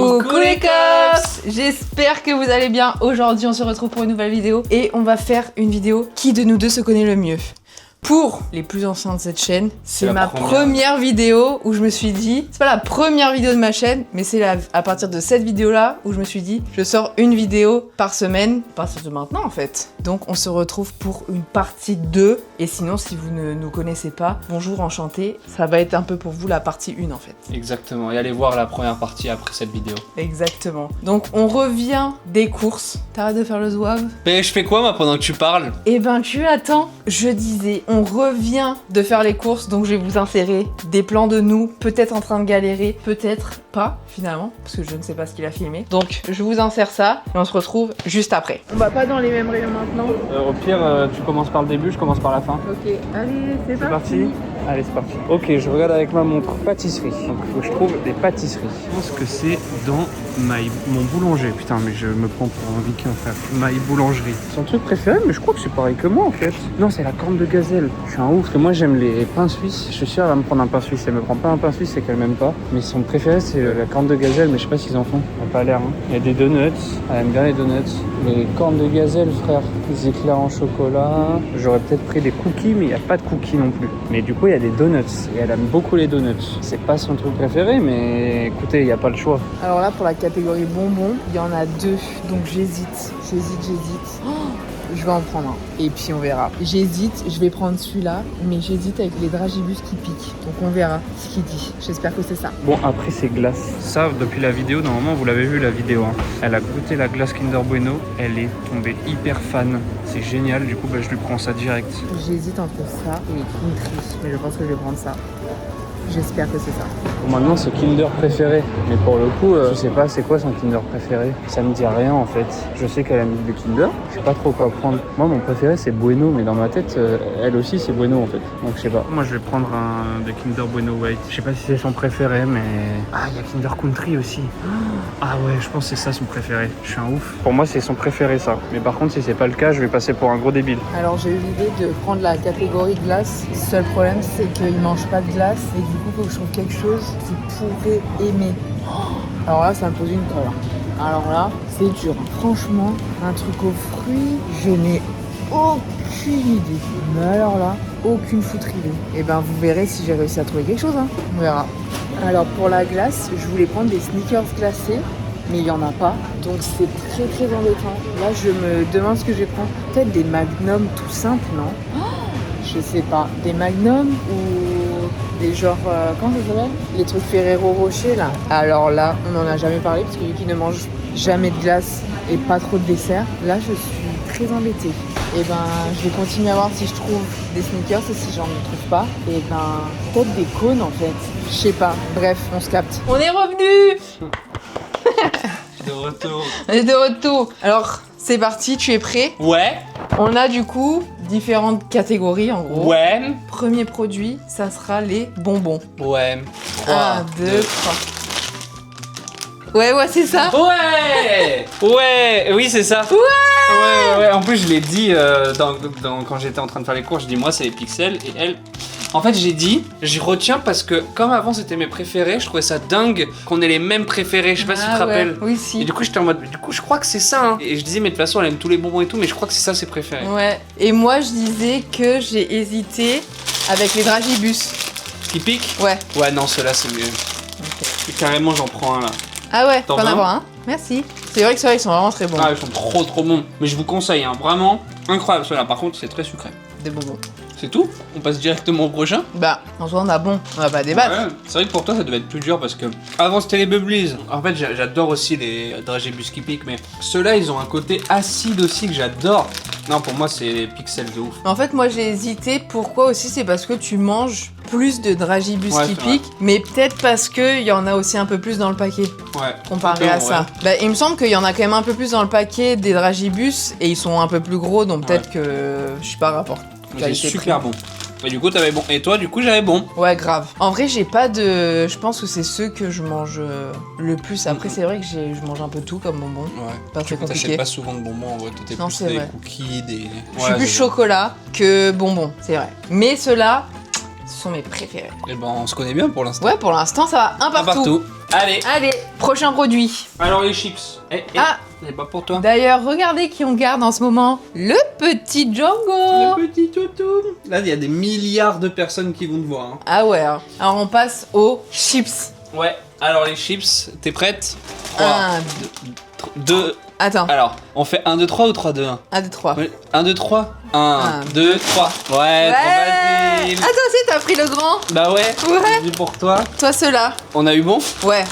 Coucou les cops! J'espère que vous allez bien. Aujourd'hui, on se retrouve pour une nouvelle vidéo et on va faire une vidéo qui de nous deux se connaît le mieux. Pour les plus anciens de cette chaîne, c'est ma première vidéo où je me suis dit, c'est pas la première vidéo de ma chaîne, mais c'est à partir de cette vidéo-là où je me suis dit, je sors une vidéo par semaine, à partir de maintenant en fait. Donc on se retrouve pour une partie 2. Et sinon, si vous ne nous connaissez pas, bonjour, enchanté, ça va être un peu pour vous la partie 1 en fait. Exactement, et allez voir la première partie après cette vidéo. Exactement. Donc on revient des courses. T'arrêtes de faire le zouave? Mais je fais quoi moi pendant que tu parles? Eh ben tu attends, je disais, on revient de faire les courses, donc je vais vous insérer des plans de nous, peut-être en train de galérer, peut-être pas finalement, parce que je ne sais pas ce qu'il a filmé. Donc je vous insère ça et on se retrouve juste après. On va pas dans les mêmes rayons maintenant. Au pire, tu commences par le début, je commence par la fin. Ok, allez, c'est parti. Allez, c'est parti. Ok, je regarde avec ma montre pâtisserie. Donc il faut que je trouve des pâtisseries. Je pense que c'est dans mon boulanger. Putain, mais je me prends pour un viking, frère. My boulangerie. Son truc préféré, mais je crois que c'est pareil que moi en fait. Non, c'est la corne de gazelle. Je suis un ouf, parce que moi j'aime les pains suisses. Je suis sûr elle va me prendre un pain suisse. Elle me prend pas un pain suisse, c'est qu'elle m'aime pas. Mais son préféré, c'est la corne de gazelle, mais je sais pas s'ils en font. Ça n'a pas l'air. Hein. Il y a des donuts. Elle aime bien les donuts. Les cornes de gazelle, frère. Les éclairs en chocolat. J'aurais peut-être pris des cookies, mais il n'y a pas de cookies non plus. Mais du coup, il y a des donuts. Et elle aime beaucoup les donuts. C'est pas son truc préféré, mais écoutez, il n'y a pas le choix. Alors là, pour la catégorie bonbons, il y en a 2. Donc j'hésite. Oh, je vais en prendre un. Et puis on verra. J'hésite, je vais prendre celui-là, mais j'hésite avec les dragibus qui piquent. Donc on verra ce qu'il dit. J'espère que c'est ça. Bon, après c'est glace. Ça, depuis la vidéo, normalement vous l'avez vu la vidéo. Hein. Elle a goûté la glace Kinder Bueno. Elle est tombée hyper fan. C'est génial. Du coup, je lui prends ça direct. J'hésite entre ça et les country, mais je pense que je vais prendre ça. J'espère que c'est ça. Bon, maintenant, c'est Kinder préféré. Mais pour le coup, je sais pas c'est quoi son Kinder préféré. Ça me dit rien en fait. Je sais qu'elle aime le Kinder. Je sais pas trop quoi prendre. Moi, mon préféré, c'est Bueno. Mais dans ma tête, elle aussi, c'est Bueno en fait. Donc, je sais pas. Moi, je vais prendre un des Kinder Bueno White. Je sais pas si c'est son préféré, mais... Ah, il y a Kinder Country aussi. Ah ouais, je pense que c'est ça son préféré. Je suis un ouf. Pour moi, c'est son préféré, ça. Mais par contre, si c'est pas le cas, je vais passer pour un gros débile. Alors, j'ai eu l'idée de prendre la catégorie glace. Le seul problème, c'est qu'il mange pas de glace. Et du coup, il faut que je trouve quelque chose qu'il pourrait aimer. Alors là, ça me pose une colle. Alors là, c'est dur. Franchement, un truc aux fruits, je n'ai aucune idée. Mais alors là, aucune foutre idée. Et ben, vous verrez si j'ai réussi à trouver quelque chose. Hein. On verra. Alors, pour la glace, je voulais prendre des sneakers glacés. Mais il n'y en a pas, donc c'est très très embêtant. Là, je me demande ce que je vais prendre. Peut-être des magnums tout simples, non? Je sais pas. Des magnums ou des genres... comment ça s'appelle? Les trucs Ferrero Rocher, là. Alors là, on n'en a jamais parlé, parce que vu qu'ils ne mangent jamais de glace et pas trop de dessert, là, je suis très embêtée. Et ben, je vais continuer à voir si je trouve des sneakers et si j'en trouve pas. Et ben, peut-être des cônes, en fait. Je sais pas. Bref, on se capte. On est revenu. De retour. On est de retour. Alors, c'est parti, tu es prêt? Ouais. On a du coup différentes catégories en gros. Ouais. Premier produit, ça sera les bonbons. Ouais. 1, 2, 3. Ouais, c'est ça. Ouais. Ouais, oui, c'est ça. Ouais. En plus, je l'ai dit quand j'étais en train de faire les cours, je dis moi c'est les pixels et elle. En fait, j'y retiens parce que comme avant c'était mes préférés, je trouvais ça dingue qu'on ait les mêmes préférés. Je sais pas si tu te rappelles. Oui, si. Et du coup, j'étais en mode, du coup, je crois que c'est ça. Hein. Et je disais, mais de toute façon, elle aime tous les bonbons et tout, mais je crois que c'est ça ses préférés. Ouais. Et moi, je disais que j'ai hésité avec les dragibus. Qui pique? Ouais. Ouais, non, ceux-là c'est mieux. Okay. Et carrément, j'en prends un là. Ah ouais, t'en faut en veux avoir un. Merci. C'est vrai que ceux-là, ils sont vraiment très bons. Ah, ils sont trop bons. Mais je vous conseille, hein, vraiment incroyable ceux-là. Par contre, c'est très sucré. Des bonbons. C'est tout? On passe directement au prochain? Bah, en soi, on a bon. On va pas débattre. Ouais, c'est vrai que pour toi, ça devait être plus dur parce que avant c'était les Bubblies. En fait, j'adore aussi les dragibus qui piquent, mais ceux-là, ils ont un côté acide aussi que j'adore. Non, pour moi, c'est les pixels de ouf. En fait, moi, j'ai hésité. Pourquoi aussi? C'est parce que tu manges plus de dragibus qui piquent, mais peut-être parce qu'il y en a aussi un peu plus dans le paquet. Ouais. Comparé à ça. Bah, il me semble qu'il y en a quand même un peu plus dans le paquet des dragibus et ils sont un peu plus gros, donc peut-être que je suis pas rapport. C'est super bon. Et du coup, t'avais bon. Et toi, du coup, j'avais bon. Ouais, grave. En vrai, j'ai pas de... Je pense que c'est ceux que je mange le plus. Après, c'est vrai que je mange un peu tout comme bonbon. Ouais. Pas très compliqué. T'achètes pas souvent de bonbons, en vrai. Toi, t'es plus des cookies, des... Je suis plus chocolat que bonbons, c'est vrai. Mais ceux-là, ce sont mes préférés. Et ben, on se connaît bien pour l'instant. Ouais, pour l'instant, ça va un partout. Allez. Allez, prochain produit. Alors les chips. Ah. C'est pas pour toi. D'ailleurs, regardez qui on garde en ce moment. Le petit Django. Le petit toutou. Là, il y a des milliards de personnes qui vont te voir. Hein. Ah ouais. Alors on passe aux chips. Ouais. Alors les chips, t'es prête? 1, 2. Attends. Alors, on fait 1, 2, 3 ou 3, 2, 1? 1, 2, 3. 1, 2, 3. 1, 2, 3. Ouais, trop facile. Ah, toi aussi, t'as pris le grand? Bah ouais. Ouais. C'est pour toi. Toi, ceux-là. On a eu bon? Ouais.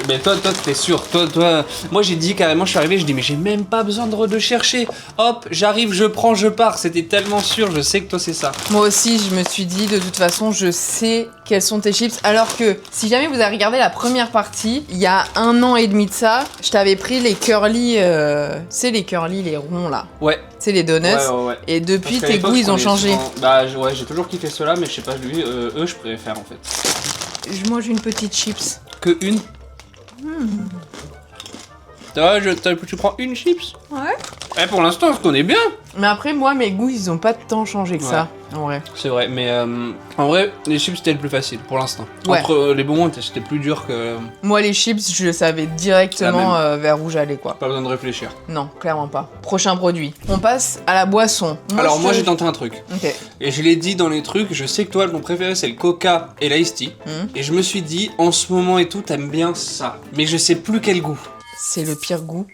Mais toi, t'es sûr. Toi. Moi, j'ai dit carrément, je suis arrivé, je dis, mais j'ai même pas besoin de chercher. Hop, j'arrive, je prends, je pars. C'était tellement sûr, je sais que toi, c'est ça. Moi aussi, je me suis dit, de toute façon, je sais quels sont tes chips. Alors que, si jamais vous avez regardé la première partie, il y a 1 an et demi de ça, je t'avais pris les curly, c'est les curly, les ronds là. Ouais. C'est les donuts. Ouais. Et depuis, Parce qu'à tes l'époque, goûts, ils je ont prenais changé. souvent- Bah ouais, j'ai toujours kiffé ceux-là, mais je sais pas, lui, eux, je préfère en fait. Je mange une petite chips. Que une. Tu prends une chips? Ouais. Pour l'instant, on se connaît bien. Mais après, moi, mes goûts, ils ont pas tant changé que ça. En vrai. C'est vrai, mais en vrai, les chips c'était le plus facile pour l'instant. Ouais. Entre les bonbons, c'était plus dur que. Moi, les chips, je savais directement vers où j'allais, quoi. Pas besoin de réfléchir. Non, clairement pas. Prochain produit. On passe à la boisson. Moi j'ai tenté un truc. Ok. Et je l'ai dit dans les trucs, je sais que toi, ton préféré c'est le Coca et l'Ice Tea. Et je me suis dit, en ce moment et tout, t'aimes bien ça. Mais je sais plus quel goût. C'est le pire goût.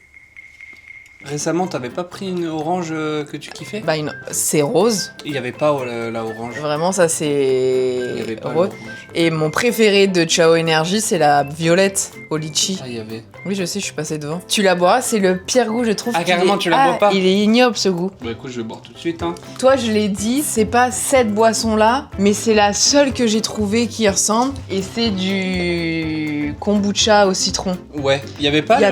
Récemment, t'avais pas pris une orange que tu kiffais? Bah, c'est rose. Il y avait pas la orange. Vraiment, ça, Il y avait c'est pas rose. l'orange. Et mon préféré de Ciao Energy, c'est la violette au litchi. Ah, il y avait. Oui, je sais, je suis passée devant. Tu la bois, c'est le pire goût, je trouve. Ah, carrément, tu la bois pas? Il est ignoble, ce goût. Bah écoute, je vais boire tout de suite, hein. Toi, je l'ai dit, c'est pas cette boisson-là, mais c'est la seule que j'ai trouvée qui y ressemble. Et c'est du kombucha au citron. Ouais, il y avait pas Il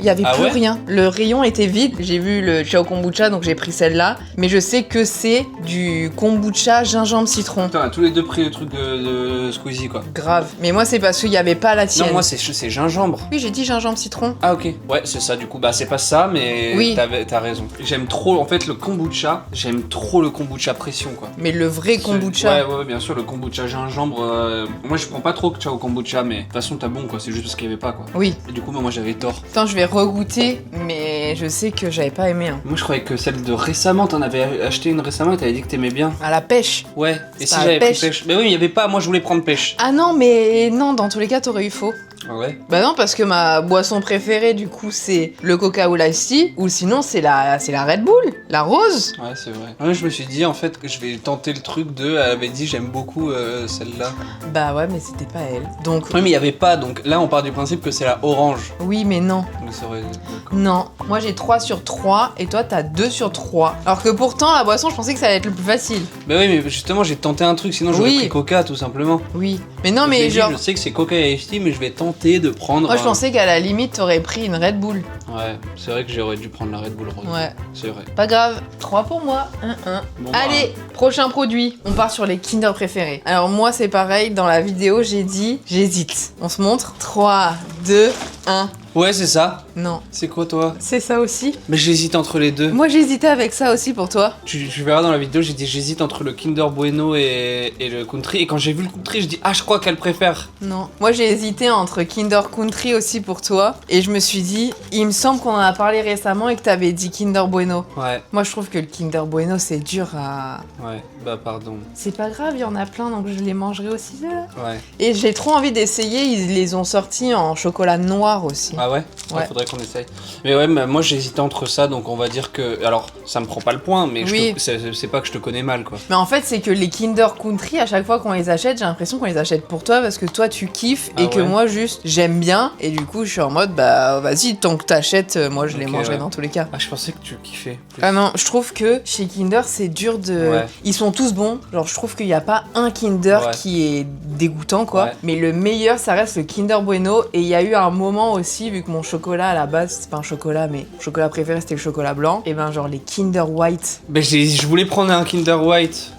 y avait Ah plus ouais rien. Le rayon était vide. J'ai vu le Ciao Kombucha, donc j'ai pris celle-là. Mais je sais que c'est du kombucha gingembre citron. Putain, on a tous les deux pris le truc de Squeezie, quoi. Grave. Mais moi, c'est parce qu'il y avait pas la tienne. Non, moi c'est gingembre. Oui, j'ai dit gingembre citron. Ah ok, ouais c'est ça du coup, bah c'est pas ça mais Oui. t'as raison. J'aime trop, en fait le kombucha, j'aime trop le kombucha pression quoi. Mais le vrai kombucha. Ouais bien sûr, le kombucha gingembre, moi je prends pas trop Ciao kombucha mais de toute façon t'as bon quoi, c'est juste parce qu'il y avait pas quoi. Oui. Et du coup moi j'avais tort. Attends, je vais regoûter, mais je sais que j'avais pas aimé. Hein. Moi je croyais que celle de récemment, t'en avais acheté une récemment et t'avais dit que t'aimais bien. À la pêche. Ouais, et C'est si pas j'avais pris pêche. pêche. Mais oui, il y avait pas, moi je voulais prendre pêche. Ah non, mais non, dans tous les cas, t'aurais eu faux. Ah ouais? Bah non, parce que ma boisson préférée, du coup, c'est le Coca ou l'Ice Tea, ou sinon, c'est la Red Bull, la rose. Ouais, c'est vrai. Ouais, je me suis dit en fait que je vais tenter le truc de. Elle avait dit j'aime beaucoup celle-là. Bah ouais, mais c'était pas elle. Donc, Oui, mais il y avait pas, donc là on part du principe que c'est la orange. oui, mais non. Mais c'est vrai, d'accord. Non, moi j'ai 3 sur 3 et toi t'as 2 sur 3. Alors que pourtant, la boisson, je pensais que ça allait être le plus facile. Bah oui, mais justement j'ai tenté un truc, sinon j'aurais Oui. pris Coca tout simplement. Oui. Mais non, Je mais l'ai dit, genre. je sais que c'est Coca et Ice Tea, mais je vais tenter de prendre. Moi je pensais qu'à la limite t'aurais pris une Red Bull. Ouais, c'est vrai que j'aurais dû prendre la Red Bull rose. Ouais. C'est vrai. Pas grave, 3 pour moi. 1-1. Bon, bah, Allez, prochain produit. On part sur les Kinder préférés. Alors moi c'est pareil, dans la vidéo j'ai dit j'hésite. On se montre 3, 2, 1. Ouais, c'est ça. Non. C'est quoi toi? C'est ça aussi. Mais j'hésite entre les deux. Moi j'hésitais avec ça aussi pour toi. Tu verras dans la vidéo, j'ai dit j'hésite entre le Kinder Bueno et le Country. Et quand j'ai vu le Country, je dis ah, je crois qu'elle préfère. Non. Moi j'ai hésité entre Kinder Country aussi pour toi. Et je me suis dit, il me semble qu'on en a parlé récemment et que t'avais dit Kinder Bueno. Ouais, Moi je trouve que le Kinder Bueno c'est dur à... ouais, bah pardon. C'est pas grave, il y en a plein donc je les mangerai aussi ceux-là. Ouais. Et j'ai trop envie d'essayer, ils les ont sortis en chocolat noir aussi. Ah ouais? Ouais. Faudrait qu'on essaye. Mais ouais, mais moi j'hésitais entre ça, donc on va dire que. Alors, ça me prend pas le point, mais Oui. c'est pas que je te connais mal quoi. Mais en fait, c'est que les Kinder Country, à chaque fois qu'on les achète, j'ai l'impression qu'on les achète pour toi parce que toi tu kiffes Ah et que ouais. moi juste j'aime bien. Et du coup, je suis en mode bah vas-y, tant que t'achètes, moi je les Ok, mangerai ouais. dans tous les cas. Ah, je pensais que tu kiffais. plus. Ah non, je trouve que chez Kinder c'est dur de. Ouais. Ils sont tous bons. Genre, je trouve qu'il n'y a pas un Kinder Ouais. qui est dégoûtant quoi. Ouais. Mais le meilleur, ça reste le Kinder Bueno. Et il y a eu un moment aussi, vu que mon chocolat à la base, c'est pas un chocolat, mais mon chocolat préféré c'était le chocolat blanc. Et ben, genre les Kinder White. Ben, je voulais prendre un Kinder White.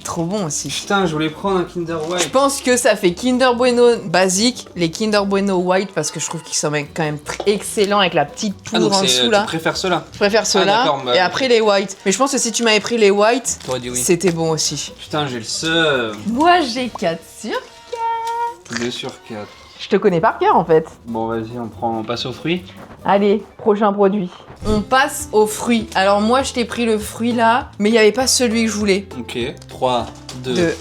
Trop bon aussi. Putain, je voulais prendre un Kinder Je White. pense que ça fait Kinder Bueno basique, les Kinder Bueno White parce que je trouve qu'ils sont quand même excellents avec la petite Ah, poudre donc en dessous là. tu préfères cela? Je préfère ceux-là d'accord, bah- et après les White. Mais je pense que si tu m'avais pris les White, T'aurais dit oui. c'était bon aussi. Putain, j'ai le seum. Moi j'ai 4 sur. 2 sur 4. Je te connais par cœur en fait. Bon, vas-y, on passe aux fruits. Allez, prochain produit. On passe aux fruits. Alors moi, je t'ai pris le fruit là, mais il n'y avait pas celui que je voulais. Ok, 3, 2, 2,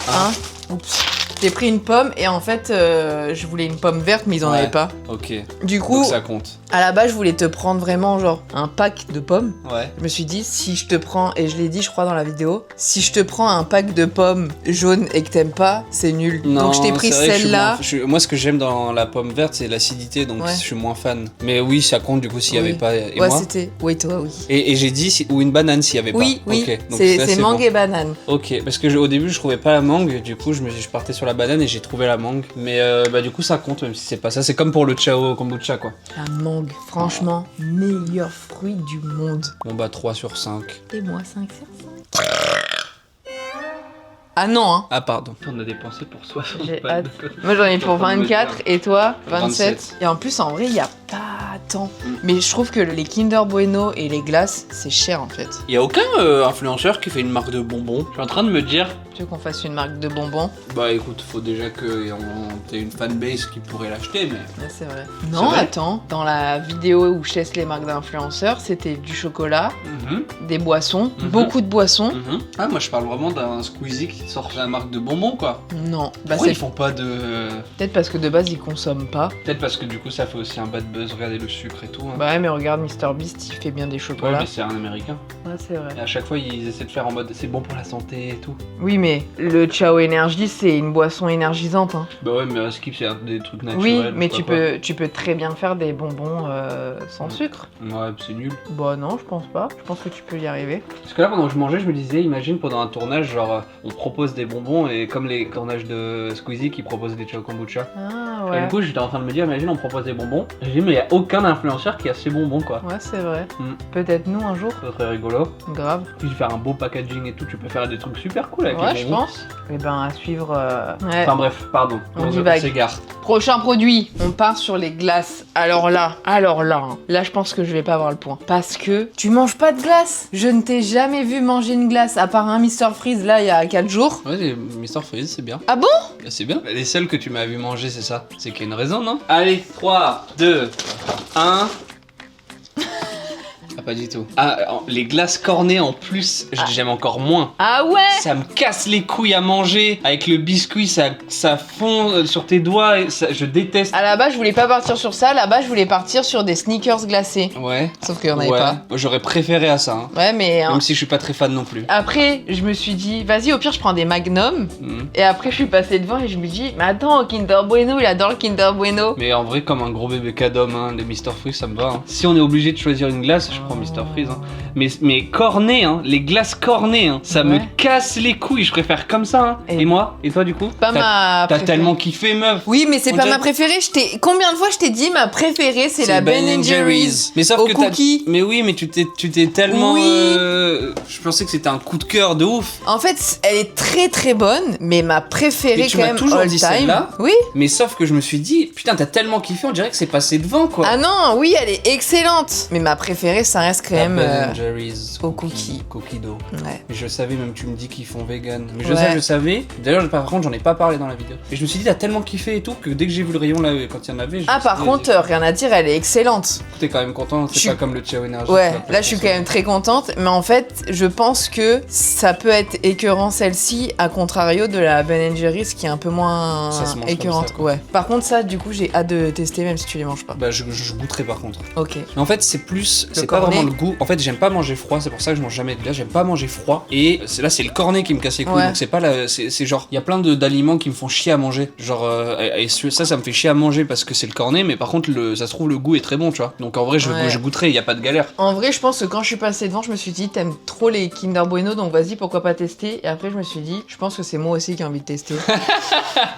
1. 1. Oups. J'ai pris une pomme et en fait, je voulais une pomme verte, mais ils en avaient pas. Ok. Du coup, donc ça compte. à la base, je voulais te prendre vraiment genre un pack de pommes. Ouais. Je me suis dit, si je te prends, et je l'ai dit, je crois, dans la vidéo, si je te prends un pack de pommes jaunes et que t'aimes pas, c'est nul. Non, donc je t'ai pris c'est vrai que celle-là. moi, ce que j'aime dans la pomme verte, c'est l'acidité, donc Ouais. je suis moins fan. Mais oui, ça compte du coup s'il y Oui. avait pas. Et Ouais, moi c'était. Oui, toi, oui. et j'ai dit ou une banane s'il y avait Oui, pas. oui, Ok, donc c'est ça, mangue bon. et banane. Ok, parce que au début je trouvais pas la mangue, du coup je partais sur la banane et j'ai trouvé la mangue. Mais bah du coup ça compte même si c'est pas ça. C'est comme pour le chao kombucha quoi. La mangue, franchement, meilleur fruit du monde. Bon bah 3 sur 5. Et moi, 5 sur 5. Ah non, hein. Ah pardon. On a dépensé pour 60 J'ai balles hâte. de code. Moi j'en ai pour 24 et toi 27. 27. Et en plus en vrai il y a pas tant. Mais je trouve que les Kinder Bueno et les glaces c'est cher en fait. Y a aucun influenceur qui fait une marque de bonbons. Je suis en train de me dire, Tu veux qu'on fasse une marque de bonbons? bah écoute, faut déjà que t'aies une fanbase qui pourrait l'acheter, mais... Ouais, c'est vrai. Non, vrai attends. Dans la vidéo où je teste les marques d'influenceurs, c'était du chocolat, Mhm, des boissons, Mhm. beaucoup de boissons. mhm. Ah moi je parle vraiment d'un Squeezie qui sort la marque de bonbons quoi. Non, bah Pourquoi c'est ils font pas de... peut-être parce que de base ils consomment pas. Peut-être parce que du coup ça fait aussi un bad buzz, regardez le sucre et tout. Hein. Bah ouais, mais regarde MrBeast, il fait bien des Ouais, chocolats. mais c'est un américain. Ouais, c'est vrai. Et à chaque fois, ils essaient de faire en mode c'est bon pour la santé et tout. Oui, mais le Chao Energy, c'est une boisson énergisante. Hein. Bah ouais, mais Skip, c'est des trucs naturels. Oui, je mais sais pas tu peux très bien faire des bonbons sans Mm. sucre. quoi. Ouais, c'est nul. Bah non, je pense pas. Je pense que tu peux y arriver. Parce que là, pendant que je mangeais, je me disais, imagine pendant un tournage, genre, on propose des bonbons et comme les tournages de Squeezie qui proposent des Chao Kombucha. Ah Et ouais. du coup, j'étais en train de me dire, imagine, on propose des bonbons. J'ai dit, mais il y a aucun influenceur qui a ces bonbons, quoi. Ouais, c'est vrai. Mm. Peut-être nous un jour. Ça serait rigolo. Grave. Puis faire un beau packaging et tout, tu peux faire des trucs super cool avec Ouais, les je bonbons. pense. Et ben à suivre. Ouais. Enfin bref, pardon. On divague. s'égare. Prochain produit, on part sur les glaces. Alors là, hein. Là je pense que je vais pas avoir le point. Parce que tu manges pas de glace. Je ne t'ai jamais vu manger une glace, à part un Mr Freeze là il y a 4 jours. Ouais, les Mr Freeze, c'est bien. Ah bon? Bah, c'est bien. Les seuls que tu m'as vu manger, c'est ça. C'est qu'il y a une raison, non? Allez, 3, 2, 1. Ah, pas du tout. Ah, les glaces cornées en plus, j'aime encore moins. Ah ouais? Ça me casse les couilles à manger. Avec le biscuit, ça fond sur tes doigts. Et je déteste. À la base je voulais pas partir sur ça, là-bas je voulais partir sur des sneakers glacés. Ouais. Sauf qu'il y en avait Ouais. pas. J'aurais préféré à ça. Hein. Ouais mais... Même si je suis pas très fan non plus. Après je me suis dit, vas-y au pire je prends des Magnum. Mhm. Et après je suis passée devant et je me dis, mais attends, Kinder Bueno, il adore le Kinder Bueno. Mais en vrai, comme un gros bébé cadom, hein, les Mr Freeze, ça me va. Hein. Si on est obligé de choisir une glace, je prends Mr Freeze. Hein. Mais cornées, hein, les glaces cornées, hein, ça me Ouais. casse les couilles. Je préfère comme ça. Hein. Et- Et moi? Et toi, du coup? Pas ma T'as préférée. tellement kiffé, meuf. Oui, mais c'est On pas dirait- ma préférée. Combien de fois je t'ai dit ma préférée, c'est la Ben Jerry's. Mais sauf au que cookie. Mais oui, mais tu t'es tellement. Oui. Je pensais que c'était un coup de cœur de ouf. En fait, elle est très très bonne, mais ma préférée Mais tu quand m'as même toujours all dit time. celle-là. Oui. Mais sauf que je me suis dit, putain, t'as tellement kiffé, on dirait que c'est passé devant, quoi. Ah non, oui, elle est excellente. Mais ma préférée, ça reste quand La même. Ben Jerry's au cookie. Cookie dough. Ouais. Mais je savais, même tu me dis qu'ils font vegan. Mais Ouais. je savais. D'ailleurs, par contre, j'en ai pas parlé dans la vidéo. Et je me suis dit, t'as tellement kiffé et tout que dès que j'ai vu le rayon là, quand il y en avait. je Ah, me par suis dit, contre, rien à dire, elle est excellente. t'es quand même content, c'est je suis- pas comme le Chao Energy. Ouais, tu vas là je suis quand même très contente, mais en fait, je pense que ça peut être écœurant celle-ci, à contrario de la Ben Jerry's qui est un peu moins Ça se mange comme écœurante. ça, quoi. Ouais. Par contre, ça, du coup, j'ai hâte de tester, même si tu les manges pas. Bah, je goûterai par contre. Ok. Mais en fait, c'est plus. C'est pas cornet. vraiment le goût. En fait, j'aime pas manger froid, c'est pour ça que je mange jamais de glace. J'aime pas manger froid. Et là, c'est le cornet qui me casse les couilles. Ouais. Donc, c'est pas la. C'est genre. Il y a plein d'aliments qui me font chier à manger. Genre. Et ça me fait chier à manger parce que c'est le cornet. Mais par contre, ça se trouve, le goût est très bon, tu vois. Donc, en vrai, Ouais. je goûterai, y a pas de galère. En vrai, je pense que quand je suis passée devant, je me suis dit, t'aimes trop les Kinder Bueno, donc vas-y, pourquoi pas tester. Et après, je me suis dit, je pense que c'est moi aussi qui ai envie de tester.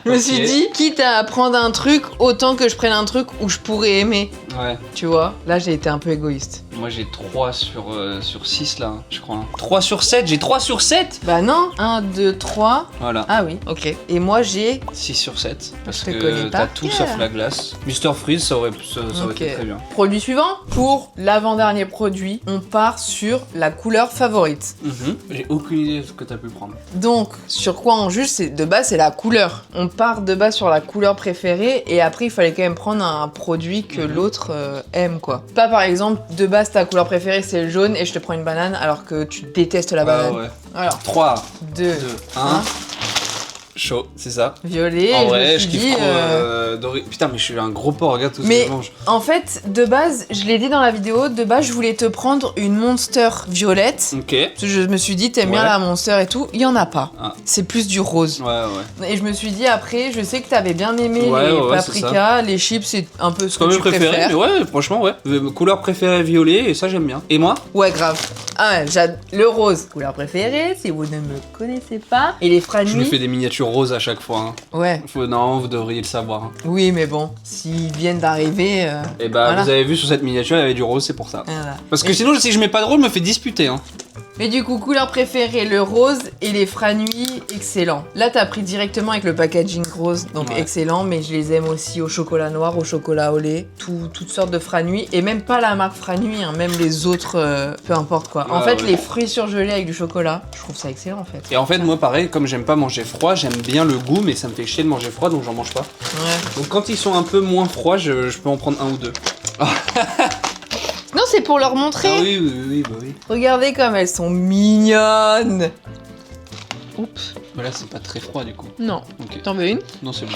Je me suis Ok. dit, quitte à prendre un truc, autant que je prenne un truc où je pourrais aimer. Ouais. Tu vois, là, j'ai été un peu égoïste. Moi, j'ai 3 sur 6 là, je crois. 3 sur 7, j'ai 3 sur 7. Bah non, 1, 2, 3. Voilà. Ah oui, ok. Et moi j'ai... 6 sur 7. Parce Je te connais que pas t'as tout bien. sauf la glace. Mr Freeze, ça aurait Ok. été très bien. Produit suivant. Pour l'avant-dernier produit, on part sur la couleur favorite. J'ai aucune idée de ce que t'as pu prendre. Donc, sur quoi on juge, de base, c'est la couleur. On part de base sur la couleur préférée et après, il fallait quand même prendre un produit que l'autre aime, quoi. Pas par exemple, de base, ta couleur préférée, c'est le jaune et je te prends une banane alors que tu détestes la banane. Ouais. Alors, 3, 2, 2, 1. Chaud, c'est ça. Violet, En et vrai, je je me suis kiffe dit... trop doré. Putain, mais je suis un gros porc, regarde tout ce que Mais je mange. en fait, de base, je l'ai dit dans la vidéo, de base, je voulais te prendre une Monster violette. Ok. Parce que je me suis dit, t'aimes bien Ouais. la Monster et tout. Il y en a pas. Ah. C'est plus du rose. Ouais. Et je me suis dit, après, je sais que t'avais bien aimé Ouais, les ouais, c'est paprikas, les chips, c'est un peu ce C'est que quand même tu préféré, préfères. mais ouais, franchement, ouais. Couleur préférée violet, et ça j'aime bien. Et moi? Ouais, grave. Ah ouais, le rose, couleur préférée, si vous ne me connaissez pas. Et les Je lui franuis. fais des miniatures roses à chaque fois. Hein. Ouais, Non, vous devriez le savoir. Hein. oui, mais bon, s'ils viennent d'arriver. Et bah, Voilà. vous avez vu sur cette miniature, il y avait du rose, c'est pour ça. Voilà. Parce que sinon, si je mets pas de rose, je me fais disputer. Hein. Mais du coup, couleur préférée, le rose et les franuis, excellent. Là, t'as pris directement avec le packaging rose, donc Ouais. excellent, mais je les aime aussi au chocolat noir, au chocolat au lait, toutes sortes de franuis, et même pas la marque franuis, hein, même les autres, peu importe quoi. En Ouais, fait, ouais. les fruits surgelés avec du chocolat, je trouve ça excellent en fait. Et en fait, moi, pareil, comme j'aime pas manger froid, j'aime bien le goût, mais ça me fait chier de manger froid, donc j'en mange pas. Ouais. Donc quand ils sont un peu moins froids, je peux en prendre un ou deux. Non, c'est pour leur montrer. Ah oui, bah oui. Regardez comme elles sont mignonnes. Oups. Mais là, c'est pas très froid du coup. Non. Ok. T'en veux une? Non, c'est bon.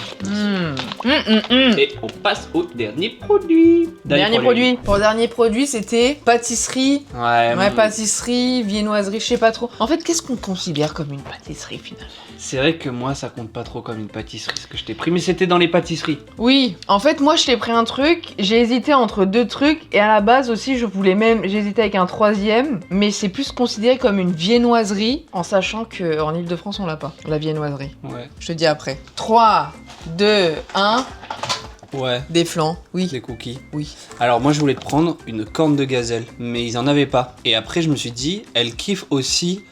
Et Et on passe au dernier produit. dernier produit. Pour le dernier produit, c'était pâtisserie. Ouais, pâtisserie, viennoiserie, je sais pas trop. En fait, qu'est-ce qu'on considère comme une pâtisserie finalement? C'est vrai que moi, ça compte pas trop comme une pâtisserie ce que je t'ai pris, mais c'était dans les pâtisseries. Oui, en fait, moi, je t'ai pris un truc. J'ai hésité entre deux trucs. Et à la base aussi, j'hésitais avec un troisième. Mais c'est plus considéré comme une viennoiserie. En sachant qu'en Ile-de-France, on l'a pas. La viennoiserie. Ouais. Je te dis après. 3, 2, 1. Ouais. Des flancs. Oui. Des cookies. Oui. Alors moi je voulais te prendre une corne de gazelle, mais ils en avaient pas. Et après je me suis dit, elle kiffe aussi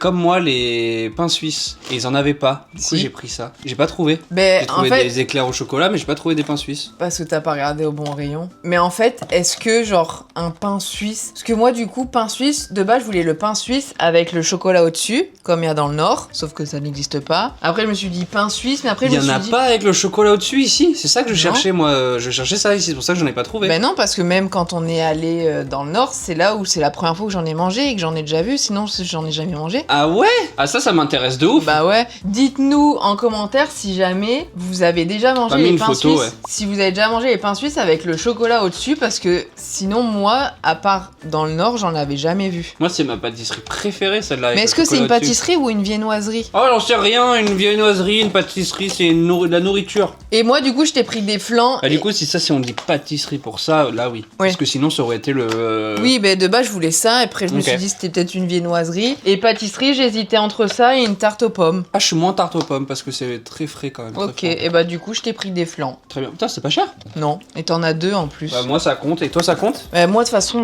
comme moi les pains suisses. Et ils en avaient pas. Du coup Si. j'ai pris ça. J'ai pas trouvé. Ben, J'ai en trouvé fait, des éclairs au chocolat, mais j'ai pas trouvé des pains suisses. parce que t'as pas regardé au bon rayon. Mais en fait, est-ce que genre un pain suisse... Parce que moi du coup, pain suisse, de base je voulais le pain suisse avec le chocolat au-dessus, comme il y a dans le nord, sauf que ça n'existe pas. Après je me suis dit pain suisse, mais après Il je y me en suis a dit... pas avec le chocolat au-dessus ici. C'est ça que je Non. cherchais moi. Je cherchais ça ici, c'est pour ça que j'en ai pas trouvé. Ben non, parce que même quand on est allé dans le nord, c'est là où c'est la première fois que j'en ai mangé et que j'en ai déjà vu, sinon j'en ai jamais mangé. Ah ouais? Ah ça m'intéresse de ouf. Bah ouais, dites-nous en commentaire si jamais vous avez déjà mangé Pas mis les une pains photo, suisses. ouais. Si vous avez déjà mangé les pains suisses avec le chocolat au-dessus, parce que sinon moi, à part dans le nord, j'en avais jamais vu. Moi c'est ma pâtisserie préférée celle-là. avec Mais le est-ce que c'est une chocolat au-dessus. pâtisserie ou une viennoiserie? Oh j'en sais rien, une viennoiserie, une pâtisserie, c'est de la nourriture. Et moi du coup je t'ai pris des flancs. Bah, et- du coup, si on dit pâtisserie pour ça, là oui. Parce que sinon, ça aurait été le. Oui, ben de base je voulais ça, et après je me Ok. suis dit c'était peut-être une viennoiserie. Et pâtisserie, j'hésitais entre ça et une tarte aux pommes. Ah, je suis moins tarte aux pommes parce que c'est très frais quand même. très Ok, fort. et bah du coup je t'ai pris des flancs. Très bien. Putain, c'est pas cher. Non, et t'en as deux en plus. Bah, moi, ça compte. Et toi, ça compte? Moi de toute façon,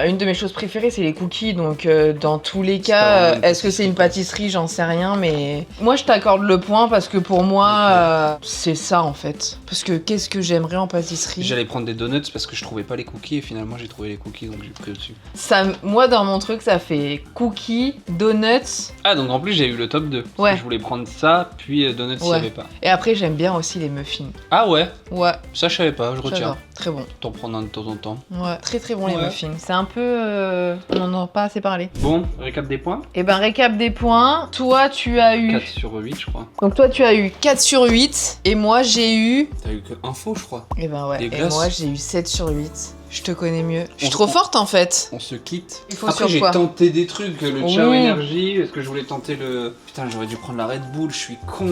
une de mes choses préférées c'est les cookies, donc dans tous les pas cas, vraiment une est-ce que c'est une pâtisserie, j'en sais rien, mais moi je t'accorde le point parce que pour moi c'est ça en fait. Parce que qu'est-ce que j'aimerais en pâtisserie? J'allais prendre des donuts parce que je trouvais pas les cookies et finalement, j'ai trouvé les cookies donc j'ai pris au-dessus. Ça, moi dans mon truc ça fait cookies, donuts, Ah, donc en plus, j'ai eu le top 2. Parce Ouais. que je voulais prendre ça, puis donuts s'il y Ouais. avait pas. et après j'aime bien aussi les muffins. Ah ouais, Ouais, ça je savais pas, je retiens. j'adore, très bon. T'en prendre un de temps en temps. Ouais, très très bon les Ouais. muffins. C'est un peu... on n'en a pas assez parlé. Bon, récap des points. Et ben récap des points, toi tu as eu... 4 sur 8, je crois. Donc toi tu as eu 4 sur 8 et moi j'ai eu... T'as eu que info, je crois. Et ben ouais, Des et glaces. moi j'ai eu 7 sur 8. Je te connais mieux. Je suis On- trop on- forte en fait. On se quitte. Il faut Après, sur j'ai quoi tenté des trucs, le Oui. Chao Energy, parce que je voulais tenter le. Putain, j'aurais dû prendre la Red Bull, je suis con.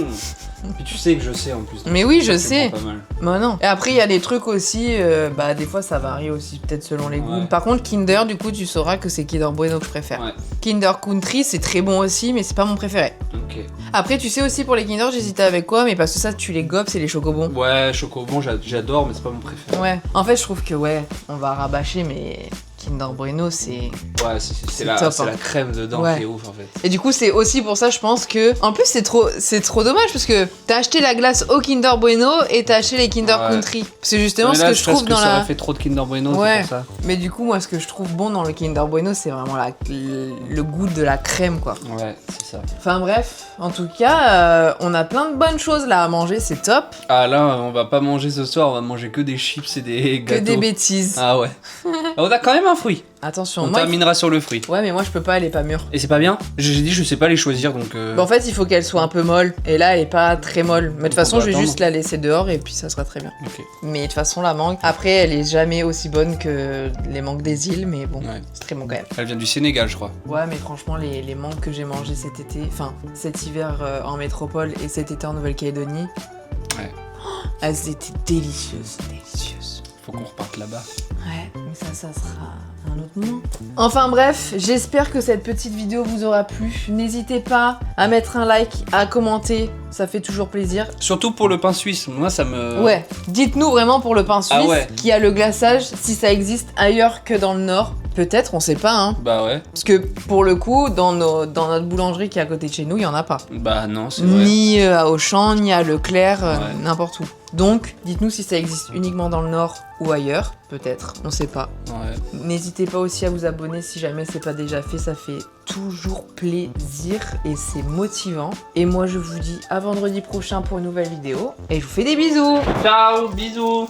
Puis tu sais que je sais en plus. Mais oui, je C'est sais. Pas mal. Bah non. Et après il y a des trucs aussi, bah des fois ça varie aussi peut-être selon les goûts. Ouais. Par contre Kinder du coup tu sauras que c'est Kinder Bueno que je préfère. Ouais. Kinder Country c'est très bon aussi mais c'est pas mon préféré. Ok. Après tu sais aussi pour les Kinder j'hésitais avec quoi mais parce que ça tu les gobes c'est les chocobons. Ouais, Chocobon, j'adore, mais c'est pas mon préféré. Ouais. En fait je trouve que ouais on va rabâcher mais Kinder Bueno, c'est... Ouais, c'est la crème dedans qui est ouf en fait. Et du coup, c'est aussi pour ça, je pense que... En plus, c'est trop dommage parce que t'as acheté la glace au Kinder Bueno et t'as acheté les Kinder Country. C'est justement ce que je trouve dans ça fait trop de Kinder Bueno, c'est pour ça. Mais du coup, moi, ce que je trouve bon dans le Kinder Bueno, c'est vraiment le goût de la crème, quoi. Ouais, c'est ça. Enfin bref, en tout cas, on a plein de bonnes choses là à manger, c'est top. Ah là, on va pas manger ce soir, on va manger que des chips et des gâteaux. Que des bêtises. Ah ouais. On a quand même un fruit. Attention, on terminera sur le fruit. Ouais, mais moi je peux pas, elle est pas mûre. Et c'est pas bien. J'ai dit je sais pas les choisir donc. Bah, en fait, il faut qu'elle soit un peu molle. Et là, elle est pas très molle. Mais de toute façon, je vais juste la laisser dehors et puis ça sera très bien. Ok. Mais de toute façon, la mangue, après, elle est jamais aussi bonne que les mangues des îles, mais bon, c'est très bon quand même. Elle vient du Sénégal, je crois. Ouais, mais franchement, les mangues que j'ai mangées cet été, enfin cet hiver en métropole et cet été en Nouvelle-Calédonie, elles étaient délicieuses. Faut qu'on reparte là-bas. Ouais, mais ça sera un autre moment. Enfin bref, j'espère que cette petite vidéo vous aura plu. N'hésitez pas à mettre un like, à commenter, ça fait toujours plaisir. Surtout pour le pain suisse, moi ça me... Ouais, dites-nous vraiment pour le pain suisse qui a le glaçage, si ça existe ailleurs que dans le nord. Peut-être, on sait pas, hein. Bah ouais. Parce que pour le coup, dans notre boulangerie qui est à côté de chez nous, il y en a pas. Bah non, c'est vrai. Ni à Auchan, ni à Leclerc, n'importe où. Donc, dites-nous si ça existe uniquement dans le nord ou ailleurs, peut-être, on sait pas. Ouais. N'hésitez pas aussi à vous abonner si jamais c'est pas déjà fait, ça fait toujours plaisir et c'est motivant. Et moi je vous dis à vendredi prochain pour une nouvelle vidéo et je vous fais des bisous. Ciao, bisous.